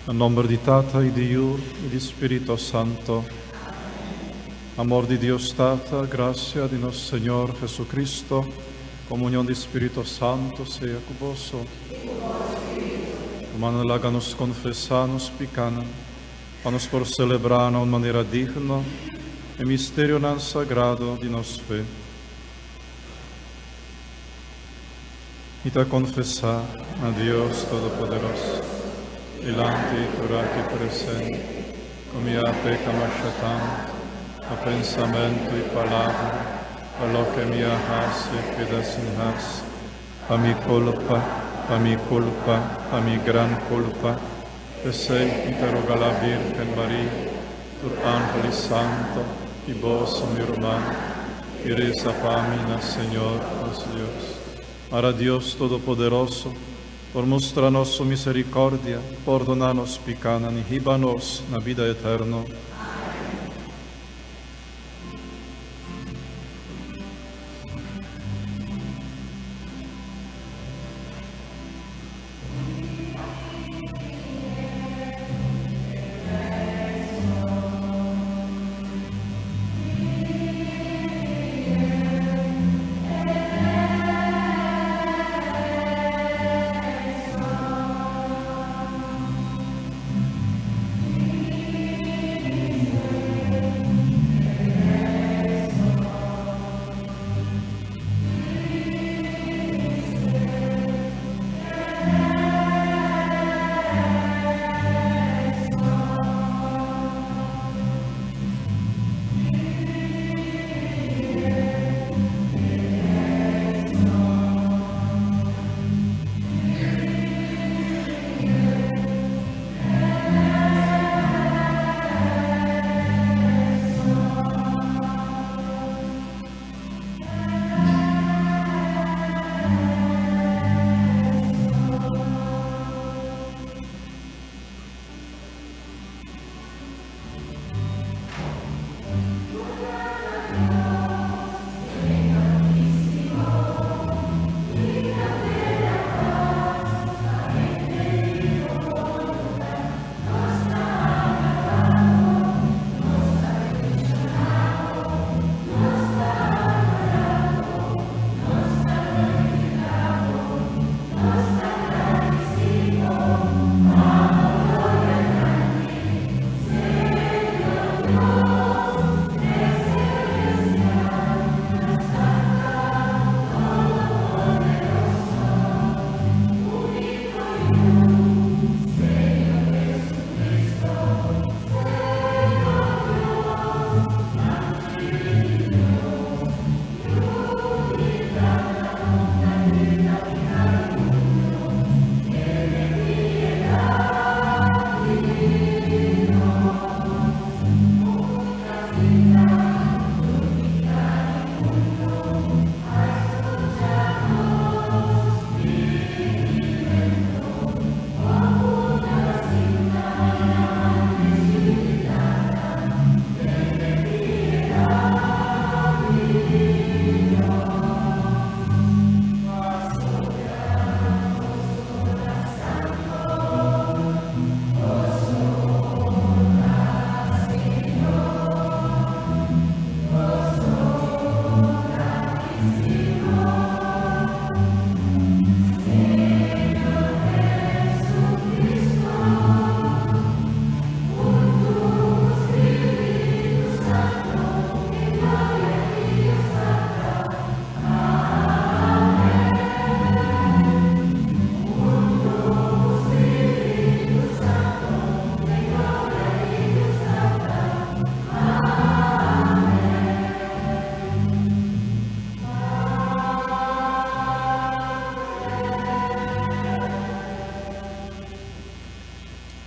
A nome di Tata e di Iur e di Spirito Santo. Amor de Dios Tata, gracia de nuestro Señor Jesucristo, comunión de Espíritu Santo sea con vos. Hermano, háganos confesarnos picanan, vamos por celebrar de manera digna el misterio tan sagrado de nuestra fe. Y te confesar a Dios Todopoderoso, delante de tu aquí presente, con mi peca machatán, a pensamento e palavra, a lo que me hace que desenhace, a mi culpa, a mi gran culpa, que sei interroga la Virgen María, tu ángel santo, y vos, mi hermano, y reza para mí, Señor, nuestro Dios. Ahora Dios Todopoderoso, por mostrarnos su misericordia, perdonarnos picanan y híbanos na vida eterna.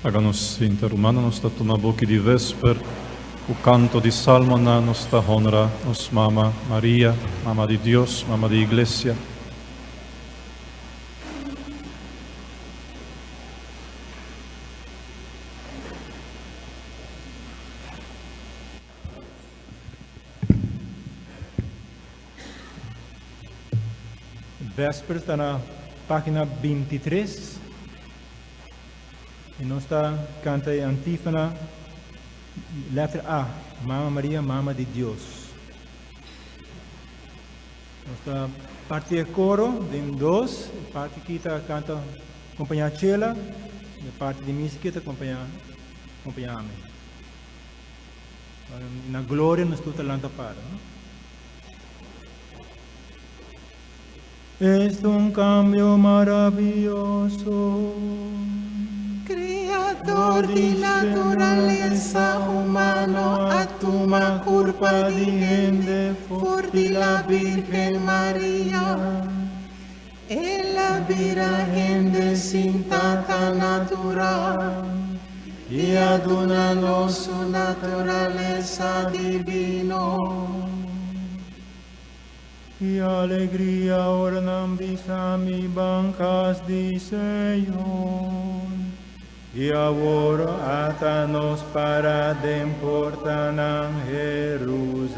Háganos interhumana nostra toma boca di vesper, o canto di salmo na nostra honra, nos mama María, mama di Dios, mama di Iglesia. Vésperas está na página 23. Y nos canta antífona, letra A, Mamma María, Mamma de Dios. Nuestra parte de coro, de 2, parte que canta acompanhar Chela, e parte de mim que acompanhar me. Na glória nos tu talento para. Es un cambio maravilloso. Creador de naturaleza humano, a tua culpa diende for de la Virgen María. Ella Virgen de sin tanta natural y adúnanos su naturaleza divino. Y alegría ornan visami bancas di Señor. Y ahora atanos para deportanan Jerusalén.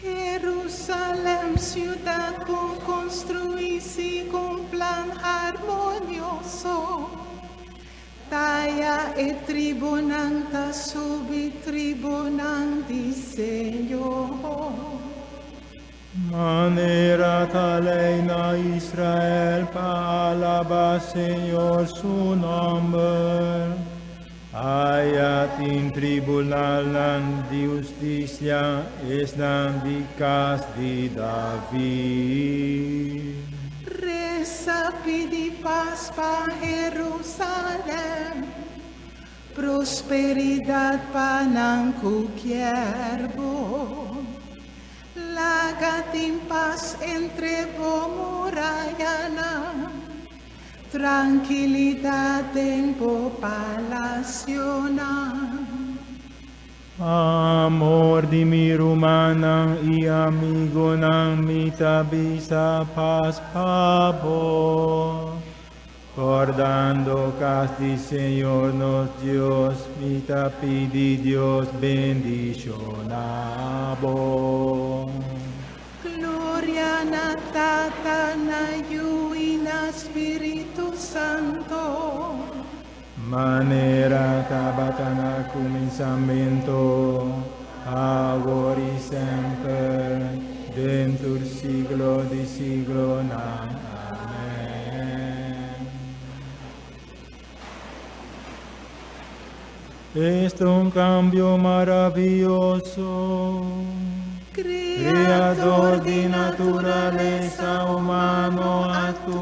Jerusalén, ciudad con construirse con plan armonioso. Taya e tribunanta subi tribunan di Señor. Manera talena Israel pa alaba Señor su nombre. Ayat in tribunal nan di justicia es nan di cas di David. Reza pidi paz pa Jerusalén, prosperidad pa nang kukierbo. Lagat in paz entre murallana, tranquilidad en palacio na. Amor di mi rumana y amigo nang mitabisa paz pabo. Cordando casti Señor nos Dios, mitapidi Dios bendicionabo. Gloria na Tata na Iu y na Espíritu Santo. Manera tabatana comenzamento, ahora y sempre, dentro siglo di siglo, amén. Es un cambio maravilloso, Creador de naturaleza humano, a tu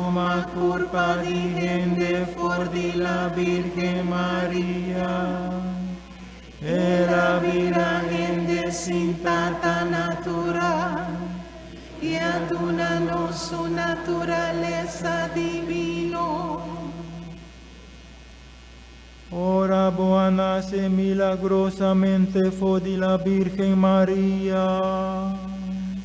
culpa digende for de la Virgen María. Era Virgen de sin tanta natural, Y adúnanos su naturaleza divino. Ora buona se milagrosamente fue de la Virgen María.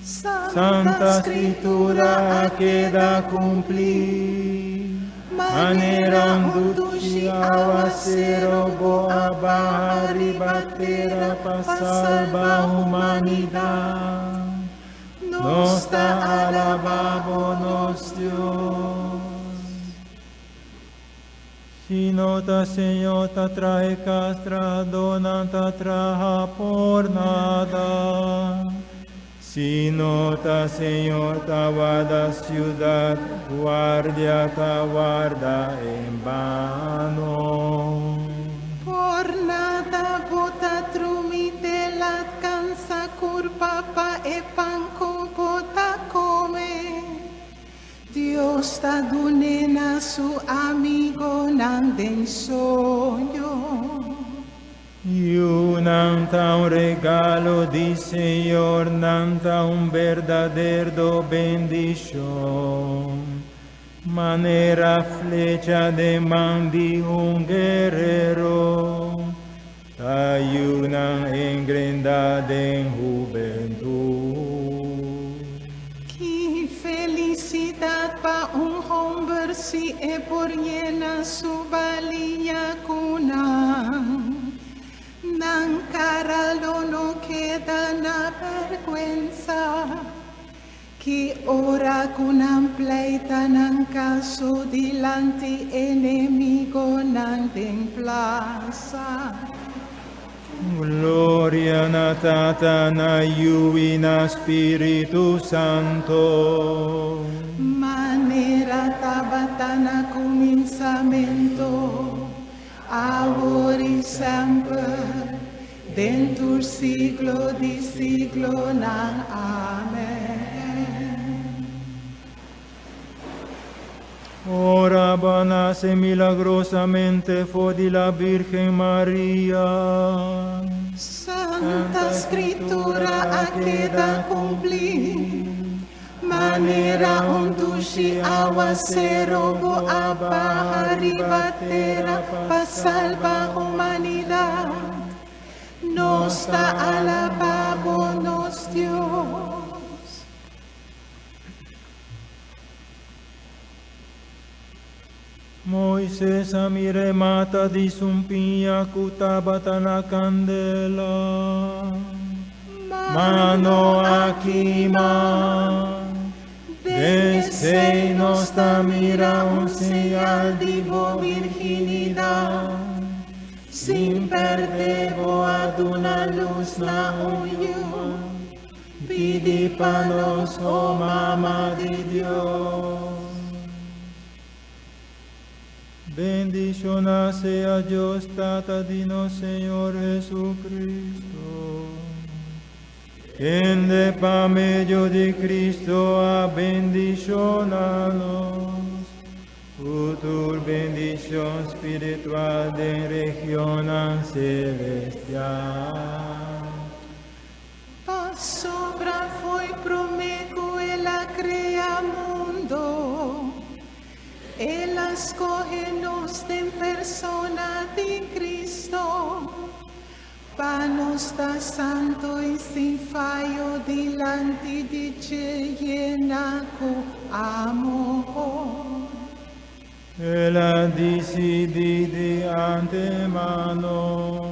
Santa Escritura queda cumplir. Manera duci aguacero boa bajar y batera pa salva humanidad. Nos ta alabamos Dios. Si nota Señor ta trae castra, donanta traja por nada. Si nota Señor ta guarda ciudad, guardia ta guarda en vano. Por nada bota trumite la cansa curpa pa e panco bota come. Dios ta dunena su amigo nan den sogno. Y nanta un regalo di Señor, nanta un verdadero bendición. Manera flecha de mandi un guerrero, ayunan en grandad en juventud. Qué felicidad pa un hombre si e por llena su valía cuna. Nan cara no queda na vergüenza, que ora kung ang pleita ng kaso dilanti enemigo ng ding plaza. Gloria na Tata na Iui na Spiritu Santo. Manera tabata na kuminsamento, ahora y sempre, dentur siglo di siglo ng Amen. Ora nace milagrosamente fo di la Virgen María. Santa Escritura queda cumplir, manera undushi aguacero bo aba arribatera pa salva humanidad. Nos da alabamos Dios. Moisés amire mata di sumpia cutabata na candela. Mano aquí desde nos mira un señal de virginidad. Sin perder a una luz na uyo, pidi panos, oh Mamá de Dios. Bendición sea Dios, Tata Dino, Señor Jesucristo. En de pa medio de Cristo a bendicionanos. Futur bendición espiritual de región celestial. Pasobra foi prometo ela crea mundo. Ela escoge-nos de persona de Cristo. Panos da santo e sin fallo dilante de te llena con amor. Ela decidi de antemano,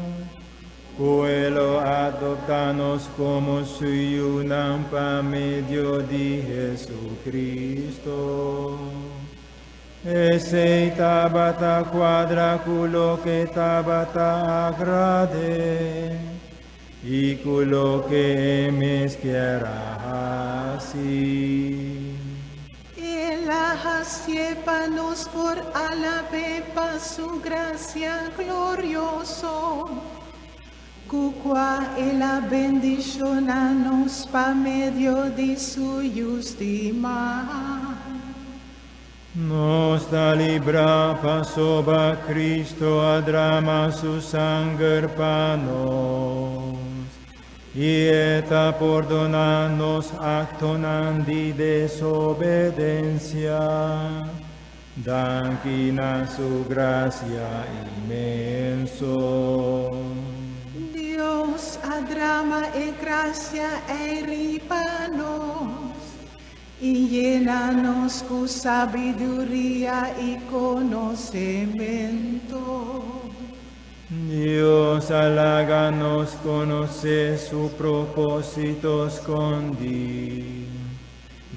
puelo adoptarnos como suyo pa medio de Jesucristo. Ese tabata quadraculo que tabata agrade, y culo que quiera así. Ela hasiepanos por alabepa su gracia glorioso, cuqua ela bendicionanos pa medio de su justima. Nos da libra pasoba Cristo adrama su sangre panos, y eta perdonarnos actonan di desobediencia, danquina su gracia inmenso. Dios adrama e gracia e ripanos, y llénanos con sabiduría y conocimiento. Dios háganos conocer su propósito escondido,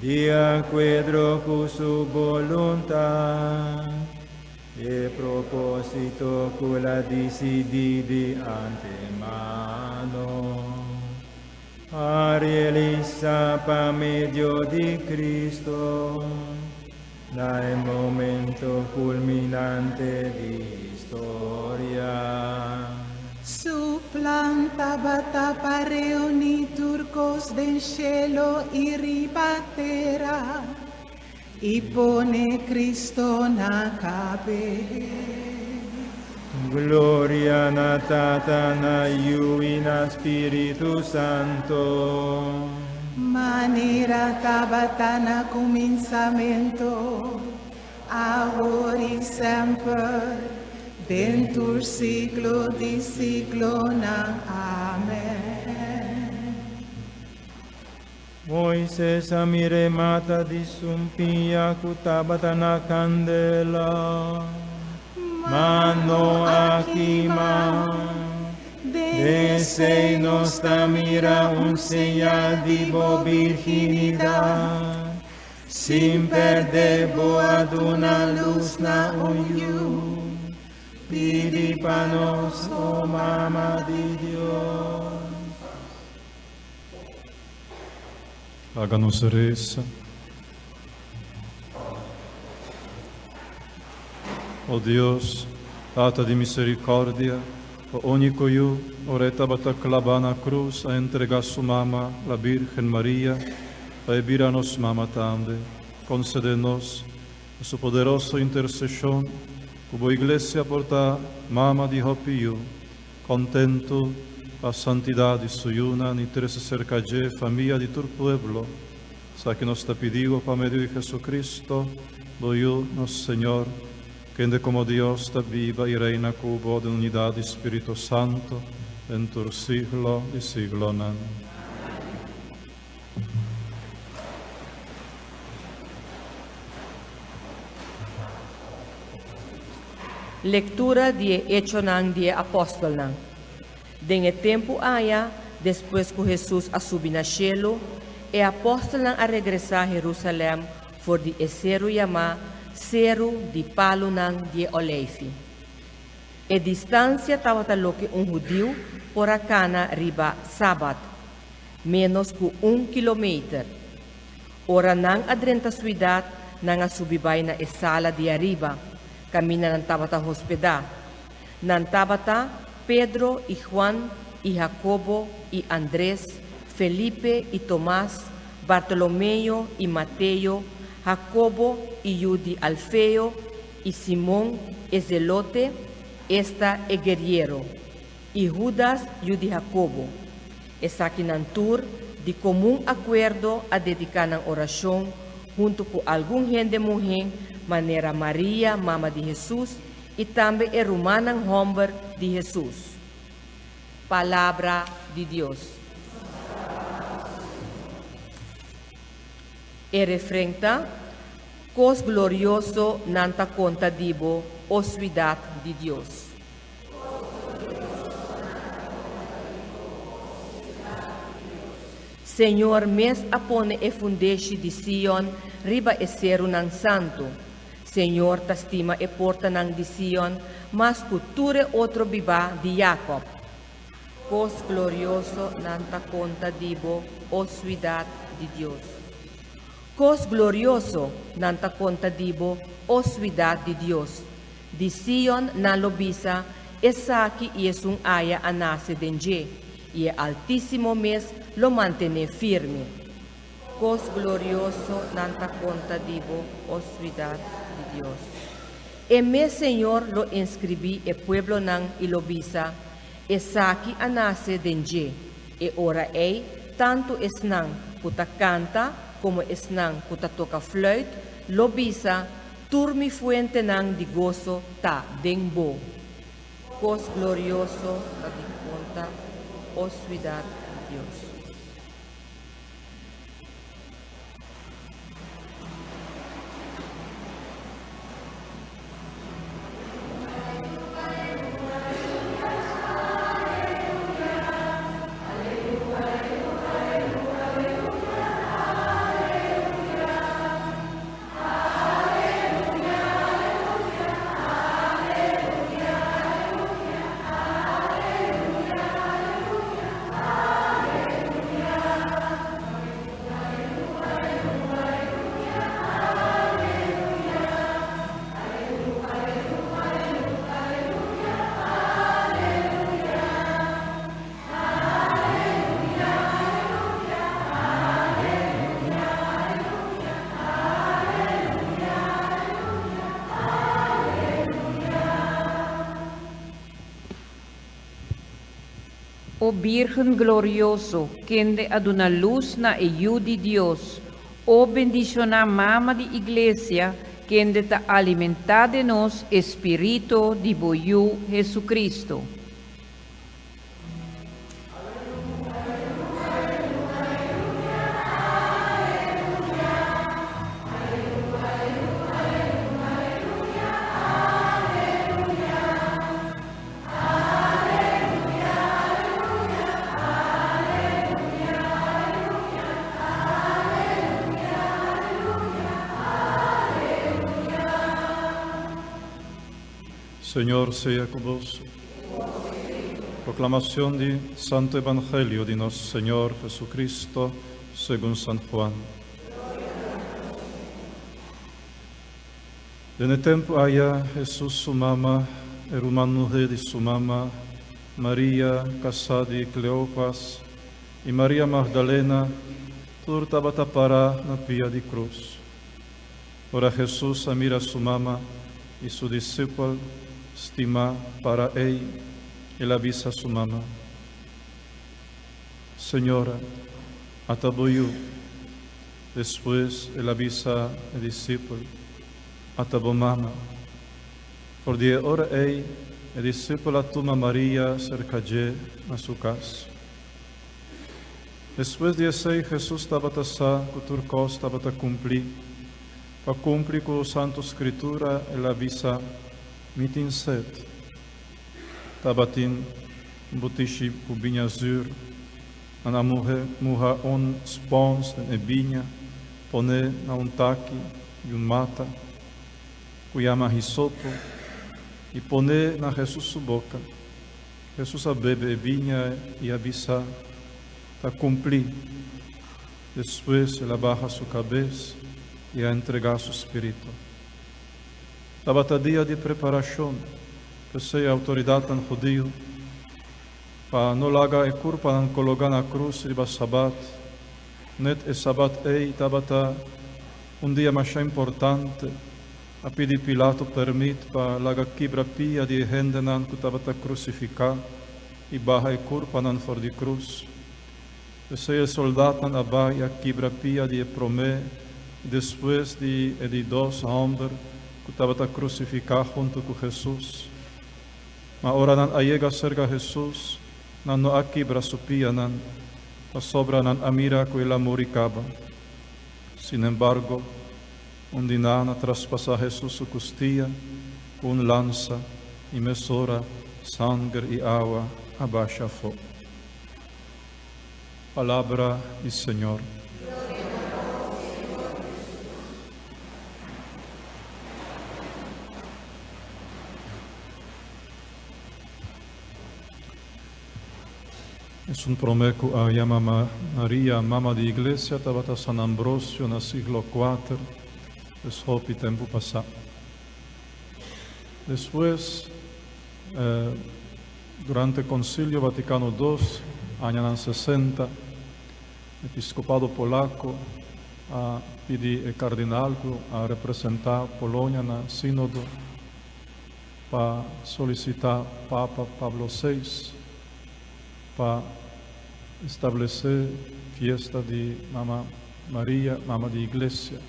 de acuerdo con su voluntad, el propósito que la decidí de antemano. A realizar pa medio de Cristo, el momento culminante de historia. Su planta bata para reunir turcos del cielo y ribatera, y pone Cristo na cabeza. Gloria na Tata na Iui na Spiritu Santo. Manera tabata na cominciamento, ahora y sempre, dentur siglo di siglo na Amen. Moisés amire mata di sumpia cutabata na candela. Mano aquí desde nos mira un señal de virginidad, Simper debo ad una luz na unyu, pidi panos, o Mama di Dios. Háganos reza. O Dios, Tata de misericordia, o único yo, oreta bataclava na cruz, a entregar su mama, la Virgen María, a ebiranos mama tambe, concedernos a su poderosa intercesión, como iglesia porta mama di Hopio, contento a santidad de su yuna, ni teresa cercalle, familia de tu pueblo, sa que nos te pedido por medio de Jesucristo, doy nos Señor, que de como Dios te viva y reina cubo de unidad de Espíritu Santo, en tu siglo y siglo. Amén. Lectura de Hecho de Apóstol. Den el tempo haya, después que Jesús a subir al cielo, el apóstol a regresar a Jerusalén por de cero llamar Cero de Palo de Olive. A distancia estaba lo que judío por acá riba sábado, menos que 1 kilómetro. Ora nan adrenta ciudad, nan a subir na sala de arriba, camina nan tabata hospedar. Nan tabata Pedro y Juan y Jacobo y Andrés, Felipe y Tomás, Bartolomeo y Mateo, Jacobo y Yudi Alfeo y Simón el Zelote, esta el guerrero, y Judas Yudi Jacobo. Esa quinantur de común acuerdo a dedicar a oración junto con algún gente mujer, manera María, mama de Jesús, y también el romana hombre de Jesús. Palabra de Dios. El refrén cos glorioso nanta conta dibo, o ciudad de Dios. Señor, mes apone e fundeshi de Sion, riba e seru nan santo. Señor, tastima e porta nan de Sion, mas culture outro biba de Jacob. Cos glorioso nanta conta dibo, o ciudad de Dios. Cos glorioso nanta conta dibo, o ciudad de Dios. De Sion nan lobisa, esa aquí y es un aya a nace denje, y el altísimo mes lo mantiene firme. Cos glorioso nanta conta dibo, o ciudad de Dios. E me Señor lo inscribí el pueblo nan y lobisa, esa aquí a nace denje, e ora ei, tanto es nan, puta canta, como es nan kuta toca fluit, lobisa, turmi fuente nan di gozo ta denbo. Cos glorioso la di conta, o ciudad de Dios. O Virgen glorioso, quende ad una luz na EU de Dios, o bendiciona mama de iglesia, quende ta alimentar de nos espíritu de boyu Jesucristo. Señor sea con vos. Proclamación del Santo Evangelio de nuestro Señor Jesucristo según San Juan. En el tiempo haya Jesús su mamá, hermana mujer de su mamá, María, casada de Cleopas, y María Magdalena, turtaba para na pia de cruz. Ora Jesús mira su mamá y su discípulo estima para él, y la avisa a su mamá. Señora, ataboyu. Después él avisa al discípulo, atabo mamá. Por 10 horas él, el discípulo toma María cerca de a su casa. Después de eso, Jesús estaba tasá, que turco estaba a cumplir. Para cumprir com a Santa Escritura, ele avisa, me tem sede. Estava tendo botiche com vinho azul, na morra spons de vinha, pone na taque e mata, que chama risopo, e pone na Jesus sua boca. Jesus bebe vinha e avisa, está cumprir. Depois ele abaixa sua cabeça e a entregar seu espírito. Estava dia de preparação, que seja a autoridade tan judío, para não lagar a culpa não colocar na cruz de sabat. Net e sabat estava dia mais importante, a pedir Pilato permite para lagar quebra pia de gente não que estava crucificar e barra a culpa não for de cruz. Que seja soldado não abai a quebra pia de promé. Depois de 2 homens que estavam a crucificar junto com Jesus. Mas agora não chega cerca de Jesus, não há quebra supia, não sobra não a mira que ele moricaba. Sin embargo, onde não traspassa Jesus sua costia, com lança e mesura, sangue e água abaixa fogo. Palavra do Senhor. Es un promeco a llama María, mamá de iglesia, estaba a San Ambrosio en el siglo IV, es hopi tiempo pasado. Después, durante el Concilio Vaticano II, años 60, el episcopado polaco a pedir el cardenal a representar Polonia en el sínodo para solicitar Papa Pablo VI para establecer fiesta de Mamá María, Mamá de Iglesia.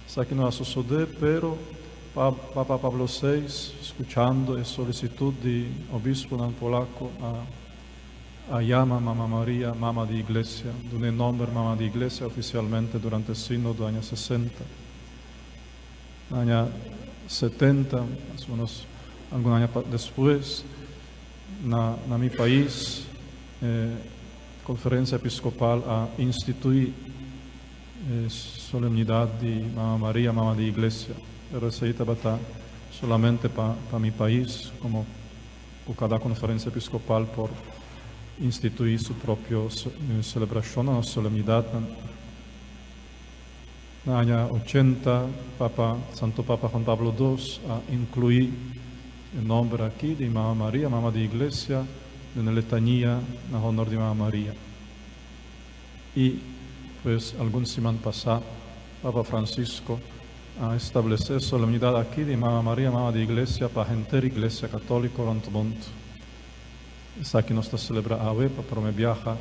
Isso aqui não sucede, pero Papa Pablo VI, escuchando a solicitud de obispo polaco, a llama Mamá María, Mamá de Iglesia, de un nombre Mamá de Iglesia oficialmente durante el sínodo años 60. Años 70, más o menos algunos años después, na mi país, conferência episcopal a instituir solenidade de Mamá María, Mamá de Iglesia. Pero isso estava solamente para mi país, como por cada conferência episcopal por instituir sua própria celebração, a solenidade. Na ano 80, Santo Papa Juan Pablo II a incluir o nome aqui de Mamá María, Mamá de Iglesia, na letanía na honor de Mamá María. E, pues, algumas semanas passadas, Papa Francisco a establecer solemnidade aqui de Mamá María, Mamá de Iglesia, para a inteira Iglesia Católica durante o mundo. Isso aqui nós estamos celebrando hoje, para me viajar,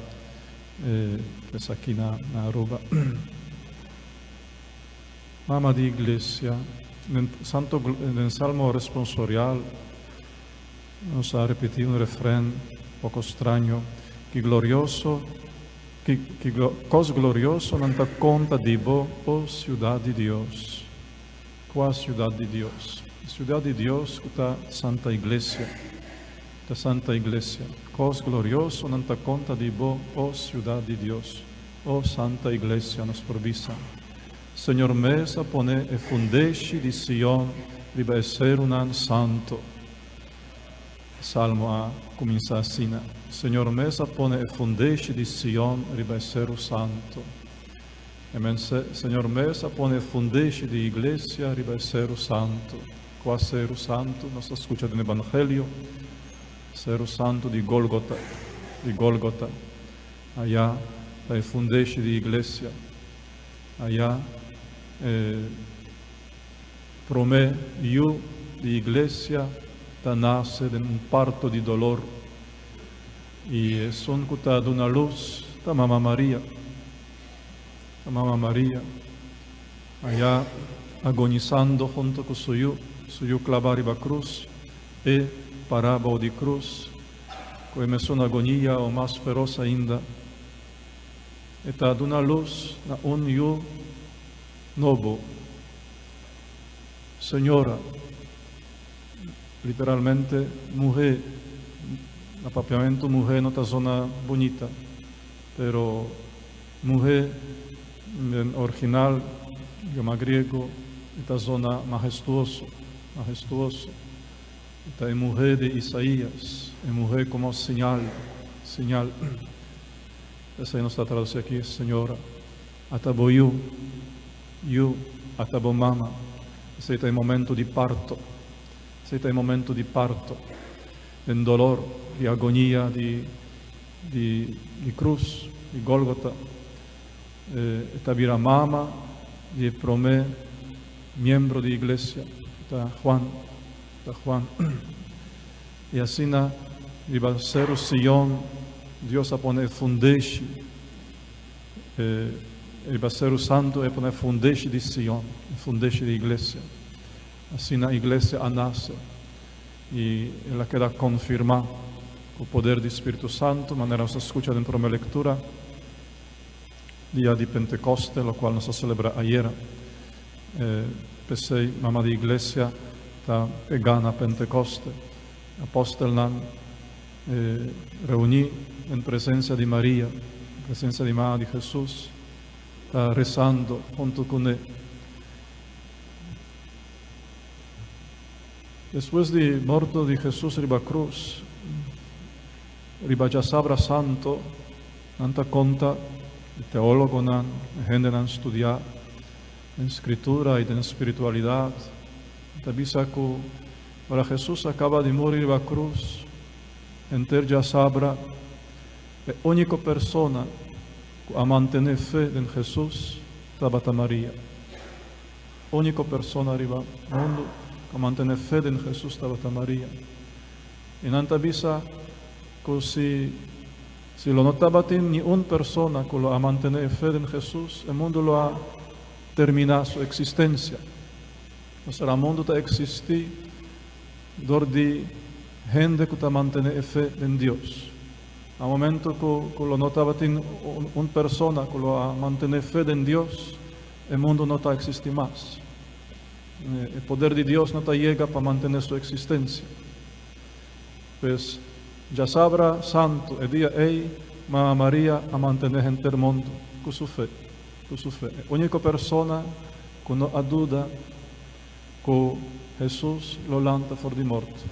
pues, aqui na Aruba. Mamá de Iglesia, en Salmo responsorial, nos ha repetido un refrán poco extraño, que cos glorioso non te conta di bo, oh ciudad de Dios. ¿Cuál ciudad de Dios? Ciudad de Dios que está Santa Iglesia. La Santa Iglesia. Cos glorioso non te conta di bo, oh ciudad de Dios. Oh Santa Iglesia nos provisa. Señor mesa pone e fundesci di Sion riba essere un an santo. Salmo A comincia assim. Señor mesa pone e fundesci di Sion riba essere santo. Amen. Señor mesa pone e fundesci di iglesia riba essere santo. Qua seru santo, nós escuchamos no Evangelho, seru santo di Golgota, allá la fundesci di iglesia, allá promé io di iglesia da nasce de un parto di dolor e son cuta de una luz da Mamma Maria, allá agonizando junto con suyo clavariba cruz e paraba di cruz, come sono agonia o mais feroz ainda, eta ad una luz na un io novo. Señora, literalmente mujer, apapiamento mujer não está zona bonita, pero mujer en original, idioma griego, está zona majestuoso. Está en mujer de Isaías, en mujer como señal. Essa aí não está traduzido aqui, Senhora. Atabo eu, atabo mama. Esse está em momento de parto. De dolor, de agonia, de cruz, de Gólgota. Está vira mama, de promé, miembro de iglesia. Está Juan. E assim vai ser o Sion, Deus a pone fundesci, e vai ser o santo e pone fundesci di Sion, fundesci di iglesia. Assim a iglesia nasce e ela queda confirmada com o poder do Espírito Santo, maneira se escuta dentro da minha leitura, dia de Pentecoste, o qual nós celebramos ayer. Pensei, mamma di iglesia, ta pegana Pentecoste, apóstol nan reuni en presencia de María, presencia de Madre de Jesús, está rezando junto con él. Después de muerto de Jesús riba cruz, riba ya sabra santo, nanta conta, teólogo nan, gente nan estudiar, en escritura y en espiritualidad. Tabisa que para Jesús acaba de morir na cruz, enter já sabra, a única persona a manter fé em Jesus, Tabata Maria. Única persona arriba no mundo a manter fé em Jesus, Tabata Maria. E não tabisa que se lo não tabate nenhuma persona que lo a manter fé em Jesus, o mundo lo a terminar sua existência. O mundo está existir dor de gente que está mantendo fé em Deus. Ao momento que lo notava tem uma pessoa que lo mantém fé em Deus, o mundo não está existir mais. O poder de Deus não está chega para manter sua existência. Pois já sabra santo e dia ei Mamma Maria a manter o mundo com sua fé. A única pessoa que não há dúvida que Jesus lo lanta fora de morte.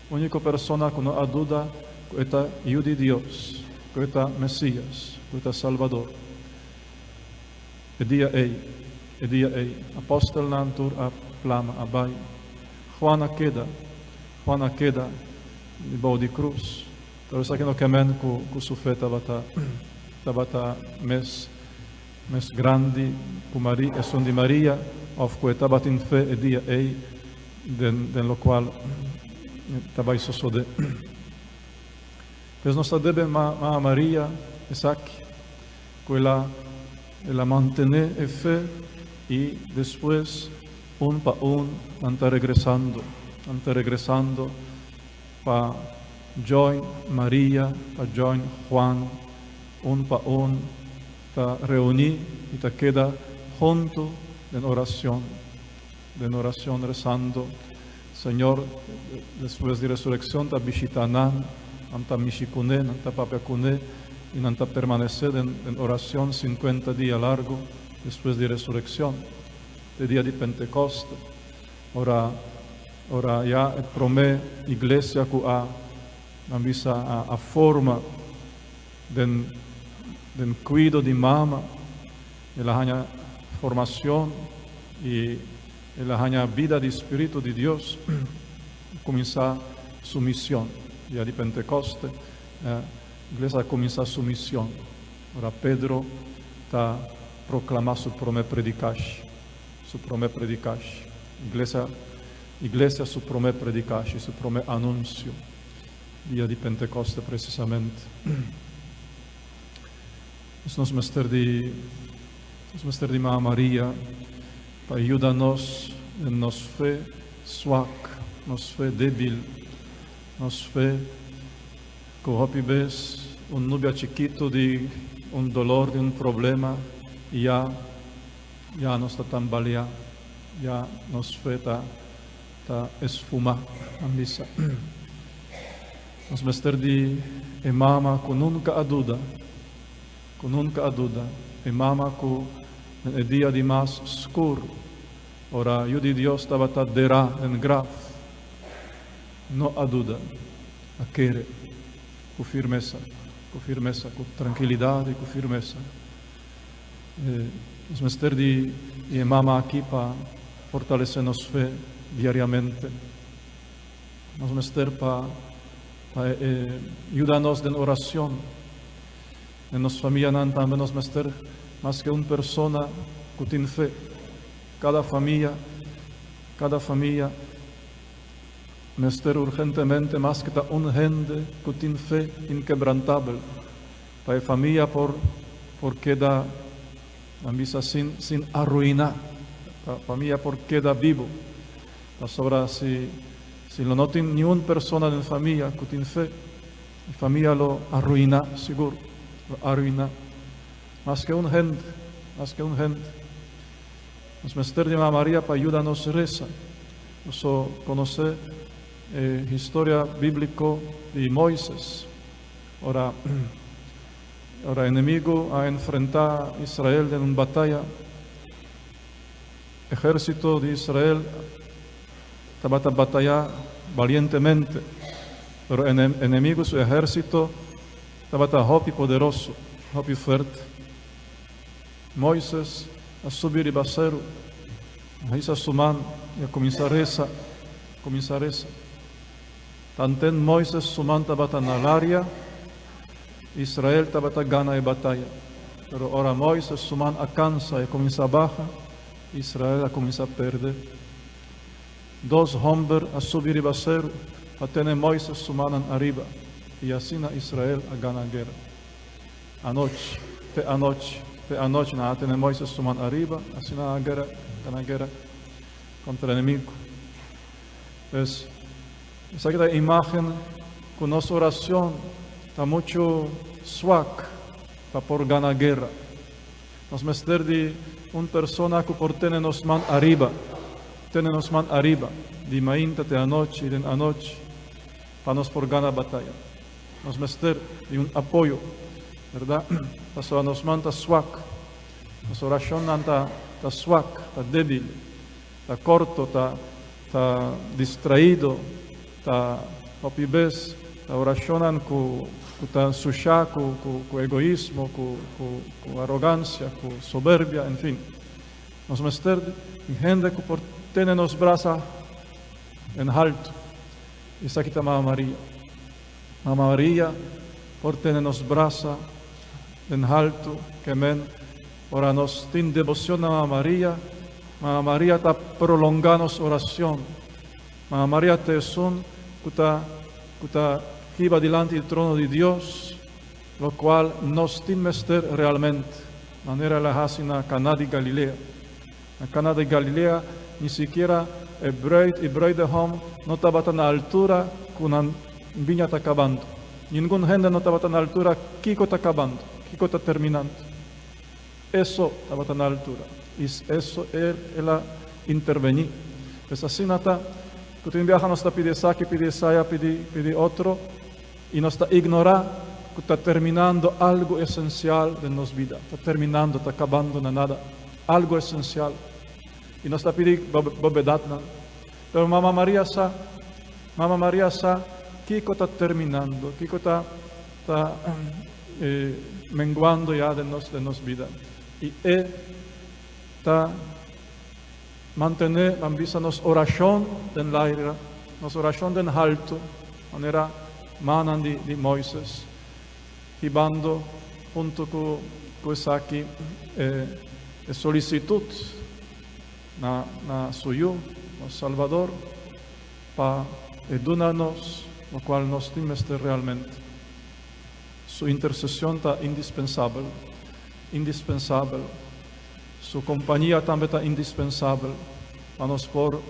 A única pessoa que não há dúvida que é Hijo de Deus, que é Messias, que é Salvador. E dia ei, apóstolo nantur a plama abai, Juana queda de bau de cruz. Talvez aqui no caminho que sua fé estava mais grande que Maria, e som de Maria, of que estava em fé e dia ei, den qual estava isso suceder. Pois nós devemos a Maria, Isaac, que ela mantém a fé e depois, para está regressando para join Maria, para join Juan, para está reunir e está queda junto en oración rezando. Señor, después de resurrección, ta visitanan, anta mishikune, anta papiakune, y anta permanecer en oración 50 días largo, después de resurrección, de día de Pentecoste. Ora ya promé iglesia que ha visa a forma den cuido de mama, e la hanya formación e la hanya vida de Espíritu de Dios, comienza su misión. Día de Pentecoste, la iglesia comienza su misión. Ora Pedro está proclamando su promé predicash. Iglesia su promé predicash, su promé anuncio. Día de Pentecoste precisamente. Nos mester de Mamá Maria para ayudarnos en nos fe swak, nos fe débil, nos fe que ves un nubia chiquito de un dolor, de un problema, y ya no está tan balea, ya nos fe ta esfuma a misa. Nos mester de mama que nunca a duda, e mama que el día de más oscuro, ora yo de Dios estaba ta derá en graf, no a duda, a querer, con firmeza, con tranquilidad y con firmeza. Nos mester de mama aquí para fortalecernos fe diariamente. Nos mester para ayudarnos en oración. En nuestra familia también nos mester más que una persona que tiene fe. Cada familia mester urgentemente más que una gente que tiene fe inquebrantable. Para la familia por queda ambisa sin arruinar. La familia por queda vivo. La sobra si no tiene ni una persona en la familia que tiene fe, la familia lo arruina seguro. Lo arruina. Más que un gente. Nos mester de Mamá María para ayudarnos a rezar. Nos conoce historia bíblica de Moisés. Ahora enemigo a enfrentar a Israel en una batalla. Ejército de Israel estaba a batallar valientemente, pero enemigo su ejército estaba hopi poderoso, hopi fuerte. Moisés a subir y basero, a isa su mano y a comenzar a rezar. Tanten Moisés su mano estaba en el área, Israel estaba gana de batalla. Pero ahora Moisés su mano alcanza y comienza a bajar, Israel comienza a perder. Dos hombres a subir y basero, a tener Moisés su mano arriba. Y así Israel a ganar guerra. Anoche, nada, tiene Moisés su mano arriba, así gana guerra contra el enemigo. Pues, esa es la imagen con nuestra oración está mucho swak para por ganar guerra. Nos mester de una persona que por tener nos man arriba, de mañana de anoche y de anoche, para nos por ganar batalla. Nos mester de un apoyo, ¿verdad? Para nos manta swak, nuestra oración está swak, está débil, está corto, está distraído, está opibes, está oración con sucia, con egoísmo, con arrogancia, con soberbia, en fin. Nos mester de gente que por tener nos brazos en alto. Y esa aquí está Mamá María. Mamá María, por tener nos brazos en alto, que ahora nos tiene devoción a Mamá María. Mamá María está prolongando su oración. Mamá María te son que está iba delante del trono de Dios, lo cual nos tiene mester realmente. Manera la hace en Caná de Galilea. En Caná de Galilea ni siquiera el bread de home no estaba tan a altura que una viña está acabando. Ninguna gente no estaba tan a altura, Kiko está acabando, Kiko está terminando. Eso estaba tan a altura. Y eso era intervenir. Pues así nada, que tú viajas no está pidiendo saque, pide saya, pide otro, y no está ignorando que está terminando algo esencial de nuestra vida. Está terminando, está acabando, nada. algo esencial. Y nos está pidiendo bobedatna. Pero Mamma Maria sa, Kiko está terminando, Kiko está menguando ya de nos vida. Y está mantener, ambisa nos oración den l'aire, nos oración den alto, manera manan di Moisés, hibando junto con aqui solicitud na suyo, no Salvador, para edunar-nos, o qual nos temos realmente. Su intercessão está indispensável, Su companhia também está indispensável para nos por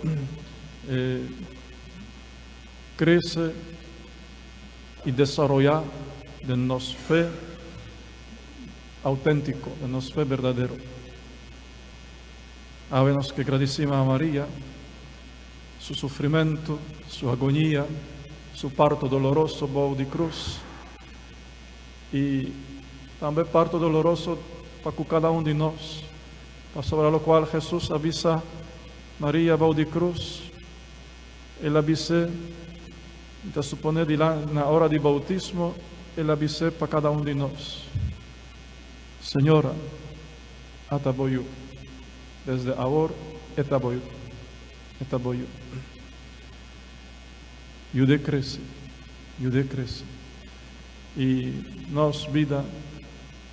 crescer e desenvolver de nossa fé auténtico, de nossa fé verdadeiro. Sabemos que agradecemos a Maria, su sofrimento, su agonia, su parto doloroso, bow de cruz, e também parto doloroso para cada um de nós, sobre o qual Jesus avisa Maria, bow de cruz, ele avisa, então supone na hora de bautismo, ele avisa para cada um de nós, Senhora, ataboyu, desde agora, etaboyu. Jude cresce. E nos vida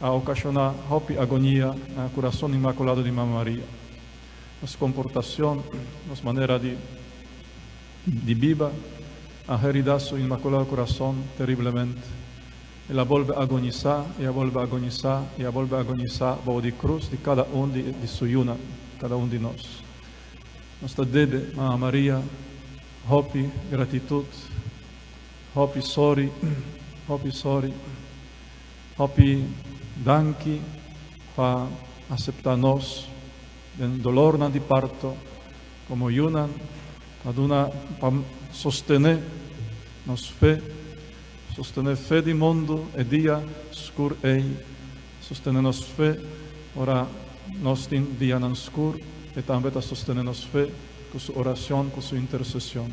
a ocasionar hopi agonia no coração imaculado de Mamma Maria. Nossa comportação, nossa maneira de viva, a heredar su imaculado coração terrivelmente. Ela volve a agonizar, por de cruz de cada um de suyuna, cada um de nós. Nos deve, Mamma Maria, hopi gratitude, hopi sorry, hopi danki para aceitar nós, den dolor na de parto, como yunan, para sostener nos fé, sostener fé di mondo e dia scur ei, sostener nos fé, ora nos din dia nan scur, e também está sostenendo nos fé com sua oração, com sua intercessão.